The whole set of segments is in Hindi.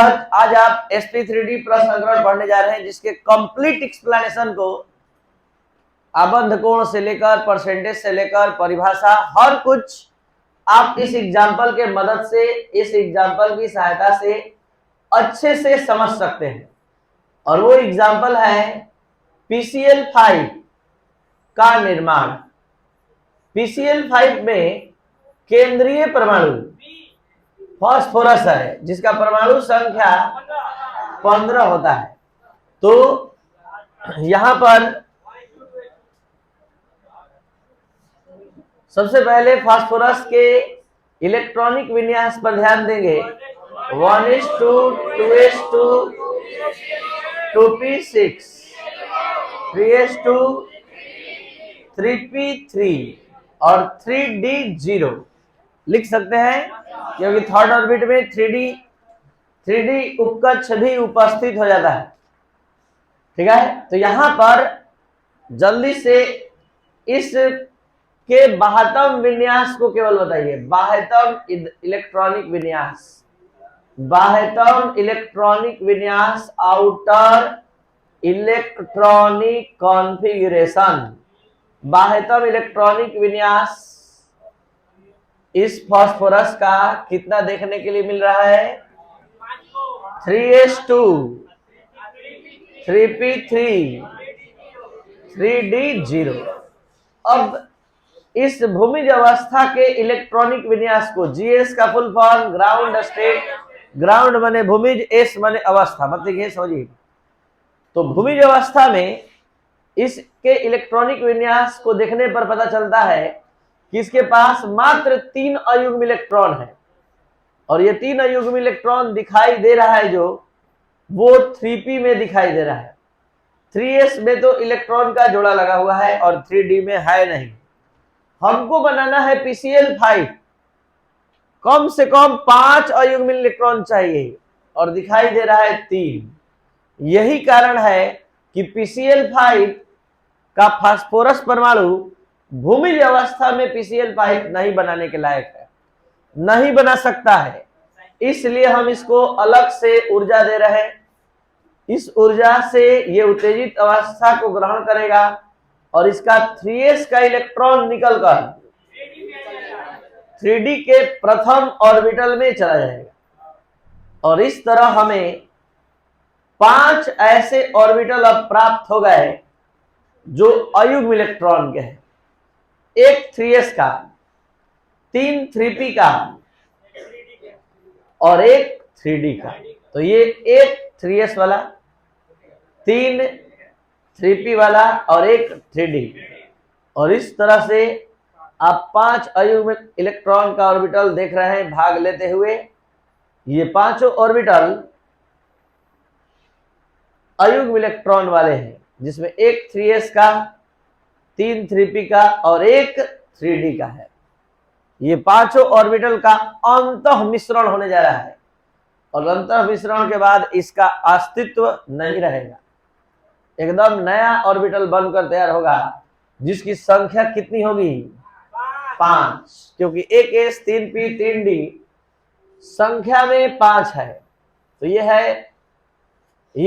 आज आप sp3d प्रसंस्करण पढ़ने जा रहे हैं, जिसके कंप्लीट एक्सप्लेनेशन को आबंध कोण से लेकर परसेंटेज से लेकर परिभाषा हर कुछ आप इस एग्जाम्पल के मदद से, इस एग्जाम्पल की सहायता से अच्छे से समझ सकते हैं। और वो एग्जाम्पल है PCl5 का निर्माण। PCl5 में केंद्रीय परमाणु फास्फोरस है, जिसका परमाणु संख्या 15 होता है। तो यहां पर सबसे पहले फास्फोरस के इलेक्ट्रॉनिक विन्यास पर ध्यान देंगे। 1:2, 2:2, 2p6, 3:2, 3p3 और 3d0 लिख सकते हैं, क्योंकि थर्ड ऑर्बिट में 3d उपकक्ष भी उपस्थित हो जाता है। ठीक है, तो यहां पर जल्दी से इस के बाह्यतम विन्यास को केवल बताइए। बाह्यतम इलेक्ट्रॉनिक विन्यास, बाह्यतम इलेक्ट्रॉनिक विन्यास, आउटर इलेक्ट्रॉनिक कॉन्फ़िगरेशन। बाह्यतम इलेक्ट्रॉनिक विन्यास इस फास्फोरस का कितना देखने के लिए मिल रहा है? 3s2, 3p3, 3d0। अब इस भूमिज अवस्था के इलेक्ट्रॉनिक विन्यास को, GS का full form ground state, ground माने भूमिज, S माने अवस्था, मतलब ये समझिए। तो भूमिज अवस्था में इसके इलेक्ट्रॉनिक विन्यास को देखने पर पता चलता है कि इसके पास मात्र 3 अयुग्म इलेक्ट्रॉन है। और ये 3 अयुग्म इलेक्ट्रॉन दिखाई दे रहा है जो वो 3p में दिखाई दे रहा है। 3s में तो इलेक्ट्रॉन का जोड़ा लगा हुआ है और 3d में है नहीं। हमको बनाना है PCl5, कम से कम 5 अयुग्म इलेक्ट्रॉन चाहिए और दिखाई दे रहा है 3। यही कारण है कि PCl5 का फास्फोरस परमाणु भूमिज अवस्था में PCl5 नहीं बनाने के लायक है, नहीं बना सकता है। इसलिए हम इसको अलग से ऊर्जा दे रहे हैं। इस ऊर्जा से ये उत्तेजित अवस्था को ग्रहण करेगा और इसका 3s का इलेक्ट्रॉन निकलकर 3d के प्रथम ऑर्बिटल में चला जाएगा। और इस तरह हमें 5 ऐसे ऑर्बिटल अब प्राप्त हो गए जो अयुग्म इलेक्ट्रॉन के हैं। एक 3s का, 3 3p का और एक 3d का। तो ये एक 3s वाला, 3 3p वाला और एक 3d। और इस तरह से आप 5 अयुग्म इलेक्ट्रॉन का ऑर्बिटल देख रहे हैं भाग लेते हुए। ये पांचों ऑर्बिटल अयुग्म इलेक्ट्रॉन वाले हैं, जिसमें एक 3s का, 3 3p का और एक 3d का है। ये पांचों ऑर्बिटल का अंतः मिश्रण होने जा रहा है और अंतः मिश्रण के बाद इसका अस्तित्व नहीं रहेगा। एकदम नया ऑर्बिटल बनकर तैयार होगा, जिसकी संख्या कितनी होगी? 5, क्योंकि एक s, 3p, 3d संख्या में 5 है। तो ये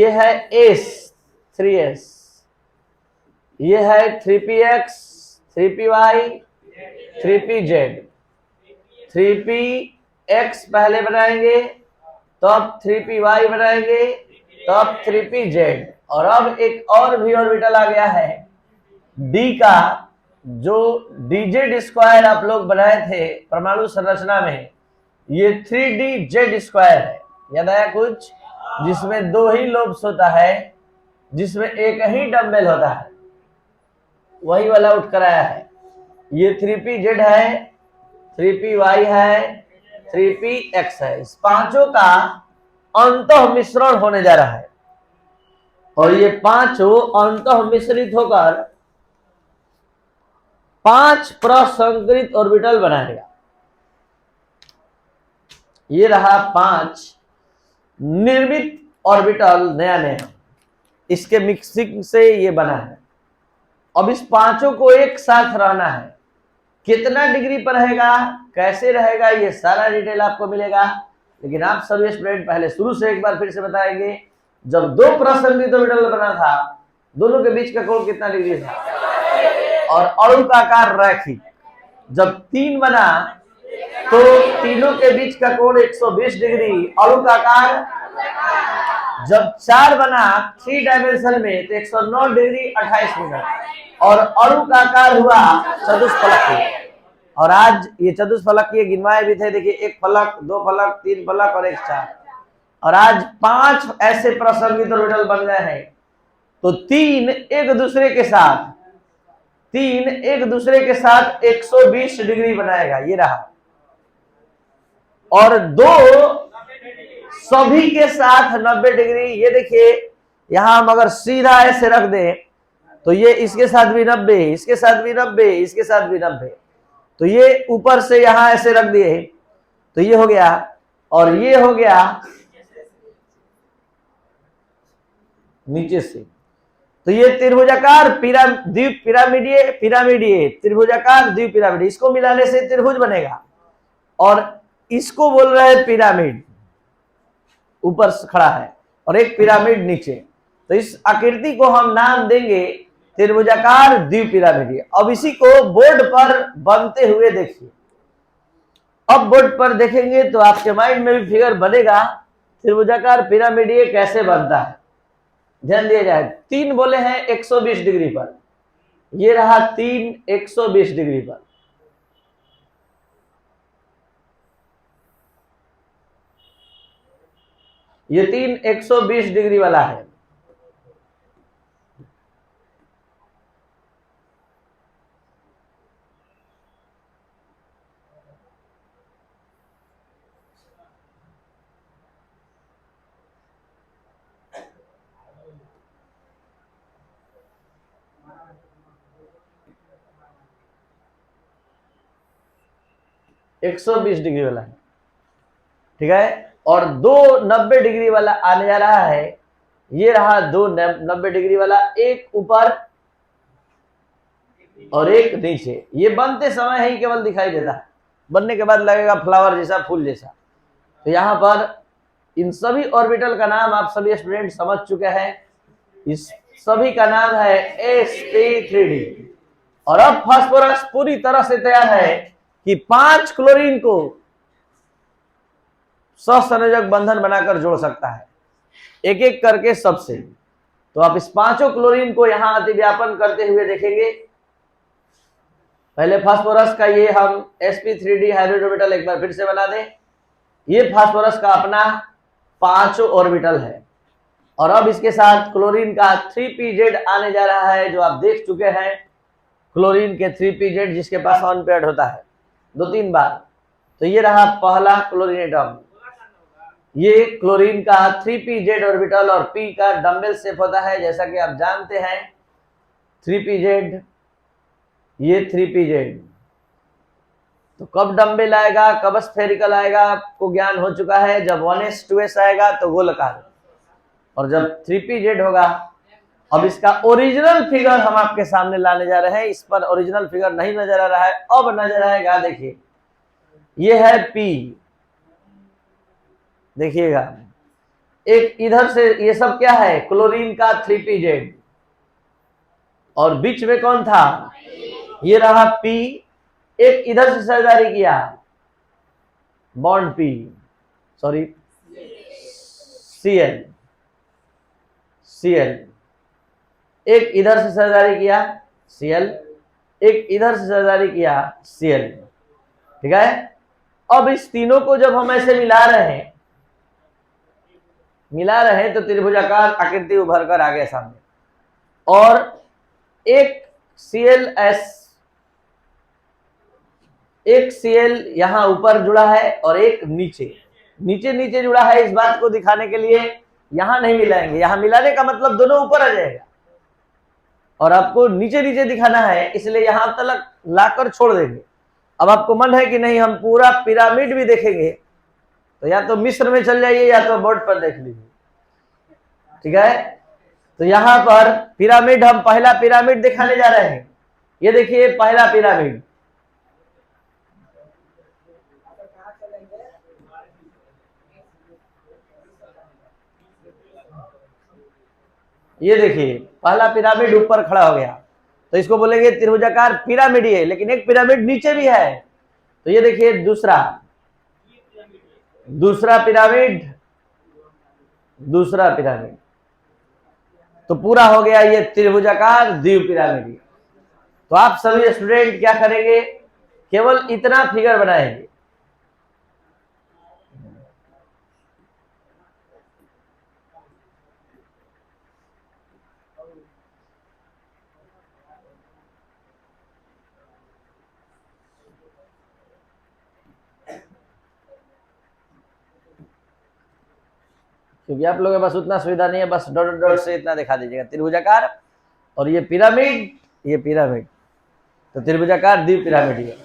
है s 3s, ये है 3px, 3py, 3pz। 3px पहले बनाएंगे, तब 3py बनाएंगे, तब 3pz। और अब एक और भी ऑर्बिटल आ गया है d का, जो dz2 आप लोग बनाए थे परमाणु संरचना में। ये 3dz2 है, याद आया कुछ? जिसमें 2 ही लोब्स होता है, जिसमें एक ही डंबल होता है, वही वाला उठ कर आया है। ये 3pz है, 3py है, 3px है। इस पांचों का अंतः मिश्रण होने जा रहा है और ये पांचों अंतः मिश्रित होकर 5 प्रसंकरित ऑर्बिटल बनाएगा। ये रहा 5 निर्मित ऑर्बिटल, नया नया, इसके मिक्सिंग से ये बना है। अब इस पांचों को एक साथ रहना है। कितना डिग्री पर रहेगा, कैसे रहेगा, ये सारा डिटेल आपको मिलेगा। लेकिन आप सभी स्टूडेंट पहले शुरू से एक बार फिर से बताएंगे, जब दो प्रसंगित ऑर्बिटल बना था, दोनों के बीच का कोण कितना डिग्री था, और अणु का आकार रैखिक। जब 3 बना तो तीनों के बीच का कोण 120 डिग्री, अणु का आकार। जब 4 बना 3 डायमेंशन में तो 109 डिग्री 28 मिनट, और अणु का आकार हुआ चतुष्फलकीय। और आज ये चतुष्फलकीय गिनवाए भी थे, देखिए 1 फलक, 2 फलक, 3 फलक और 1 चार, और आज 5 ऐसे प्रसंगित ऑर्बिटल बन गए हैं। तो 3 एक दूसरे के साथ 120 डिग्री बनाएगा, ये रहा, और 2 सभी के साथ 90 डिग्री। ये देखिए यहां हम अगर सीधा ऐसे रख दें तो ये इसके साथ भी 90, इसके साथ भी 90, इसके साथ भी 90, तो ये ऊपर से यहां ऐसे रख दिए तो ये हो गया, और ये हो गया नीचे से। तो ये त्रिभुजाकार पिरामिडीय त्रिभुजाकार द्विपिरामिड, इसको मिलाने से त्रिभुज बनेगा, और इसको बोल रहे हैं पिरामिड, ऊपर खड़ा है और एक पिरामिड नीचे। तो इस आकृति को हम नाम देंगे त्रिभुजाकार द्विपिरामिडीय। अब इसी को बोर्ड पर बनते हुए देखिए। अब बोर्ड पर देखेंगे तो आपके माइंड में भी फिगर बनेगा त्रिभुजाकार पिरामिडीय कैसे बनता है। ध्यान दिया जाए, 3 बोले हैं 120 डिग्री पर, ये रहा 3 120 डिग्री पर। ये 3 120 डिग्री वाला है। एक 120 डिग्री वाला है, ठीक है, और 2 90 डिग्री वाला आने जा रहा है। ये रहा 2 90 डिग्री वाला, एक ऊपर और एक नीचे। ये बनते समय ही केवल दिखाई देता है, बनने के बाद लगेगा फ्लावर जैसा, फूल जैसा। तो यहाँ पर इन सभी ऑर्बिटल का नाम आप सभी स्टूडेंट समझ चुके हैं। इस सभी का नाम है sp3d। और अब फास्फोरस पूरी तरह से तैयार है कि 5 क्लोरीन को सहसंयोजक बंधन बनाकर जोड़ सकता है, एक एक करके सबसे। तो आप इस 5 क्लोरीन को यहां अतिव्यापन करते हुए देखेंगे। पहले फास्फोरस का ये हम sp3d हाइब्रिड ऑर्बिटल एक बार फिर से बना दें। ये फास्फोरस का अपना 5 ऑर्बिटल है, और अब इसके साथ क्लोरीन का 3pz आने जा रहा है, जो आप देख चुके हैं क्लोरीन के 3pz, जिसके पास ऑन पेयर्ड होता है 2-3 बार। तो ये रहा पहला क्लोरीन एटम। ये क्लोरीन का 3pz ऑर्बिटल, और p का डम्बल शेप होता है, जैसा कि आप जानते हैं 3pz, ये 3pz। तो कब डम्बल आएगा, कब स्फेरिकल आएगा, आपको ज्ञान हो चुका है। जब 1s 2s आएगा तो गोलाकार, और जब 3pz होगा। अब इसका ओरिजिनल फिगर हम आपके सामने लाने जा रहे हैं। इस पर ओरिजिनल फिगर नहीं नजर आ रहा है, अब नजर आएगा। देखिए ये है p, देखिएगा एक इधर से, ये सब क्या है, क्लोरीन का 3pz, और बीच में कौन था, ये रहा p। एक इधर से साझेदारी किया, बॉन्ड p, सॉरी Cl, एक इधर से साझेदारी किया Cl, एक इधर से साझेदारी किया Cl, ठीक है। अब इस तीनों को जब हम ऐसे मिला रहे हैं तो त्रिभुजाकार आकृति उभर कर आ गया सामने, और एक Cl यहां ऊपर जुड़ा है और एक नीचे जुड़ा है। इस बात को दिखाने के लिए यहां नहीं मिलाएंगे, यहां मिलाने का मतलब दोनों ऊपर आ जाएगा, और आपको नीचे दिखाना है, इसलिए यहां तक लाकर छोड़ देंगे। अब आपको मन है कि नहीं हम पूरा पिरामिड भी देखेंगे, तो या तो मिस्र में चल जाइए या तो बोर्ड पर देख लीजिए, ठीक है। तो यहां पर पिरामिड, हम पहला पिरामिड दिखाने जा रहे हैं। ये देखिए पहला पिरामिड, ये देखिए पहला पिरामिड ऊपर खड़ा हो गया, तो इसको बोलेंगे त्रिभुजाकार पिरामिड है, लेकिन एक पिरामिड नीचे भी है। तो ये देखिए दूसरा पिरामिड, दूसरा पिरामिड, तो पूरा हो गया ये त्रिभुजाकार द्वीप पिरामिड। तो आप सभी स्टूडेंट क्या करेंगे, केवल इतना फिगर बनाएंगे। क्योंकि आप लोगों के पास उतना सुविधा नहीं है, बस डॉट डॉट से इतना दिखा दीजिएगा त्रिभुजाकार, और ये पिरामिड, ये पिरामिड, तो त्रिभुजाकार द्वीप पिरामिड है।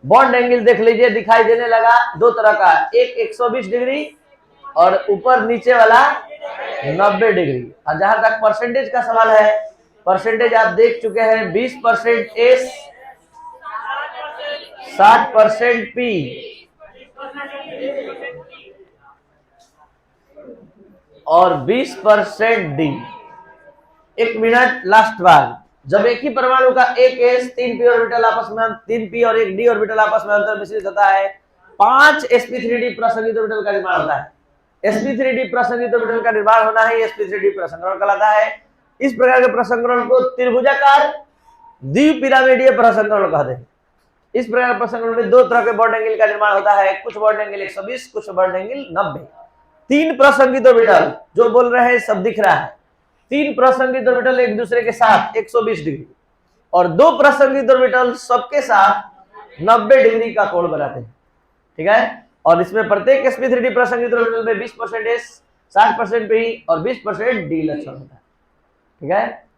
बॉन्ड एंगल देख लीजिए, दिखाई देने लगा दो तरह का, एक 120 डिग्री और ऊपर नीचे वाला 90 डिग्री। और जहां तक परसेंटेज का सवाल है, परसेंटेज आप देख चुके हैं, 20% एस, 60% पी और 20% डी। 1 मिनट लास्ट बार, जब एक ही परमाणु का एक एस 3 पी ऑर्बिटल आपस में, 3 पी और एक डी ऑर्बिटल आपस में अंतर मिश्रित होता है, 5 sp3d प्रसंगित ऑर्बिटल का निर्माण होता है। sp3d प्रसंगित ऑर्बिटल का निर्माण होना ही sp3d प्रसंकरण कहलाता है। इस प्रकार के प्रसंकरण को त्रिभुजाकार द्वीप पिरामिडीय प्रसंकरण कहते हैं। इस प्रकार प्रसंकरण में दो तरह के बॉन्ड एंगल का निर्माण होता है, कुछ बॉन्ड एंगल 120, कुछ बॉन्ड एंगल 90। 3 प्रसंगित ऑर्बिटल जो बोल रहे हैं सब दिख रहा है, 3 प्रसंगित ऑर्बिटल एक दूसरे के साथ 120 डिग्री और 2 प्रसंगित ऑर्बिटल सबके साथ 90 डिग्री का कोण बनाते हैं, ठीक है। और इसमें प्रत्येक sp3d प्रसंगित ऑर्बिटल में 20% s, 60% p और 20% d लक्षण होता है, ठीक है।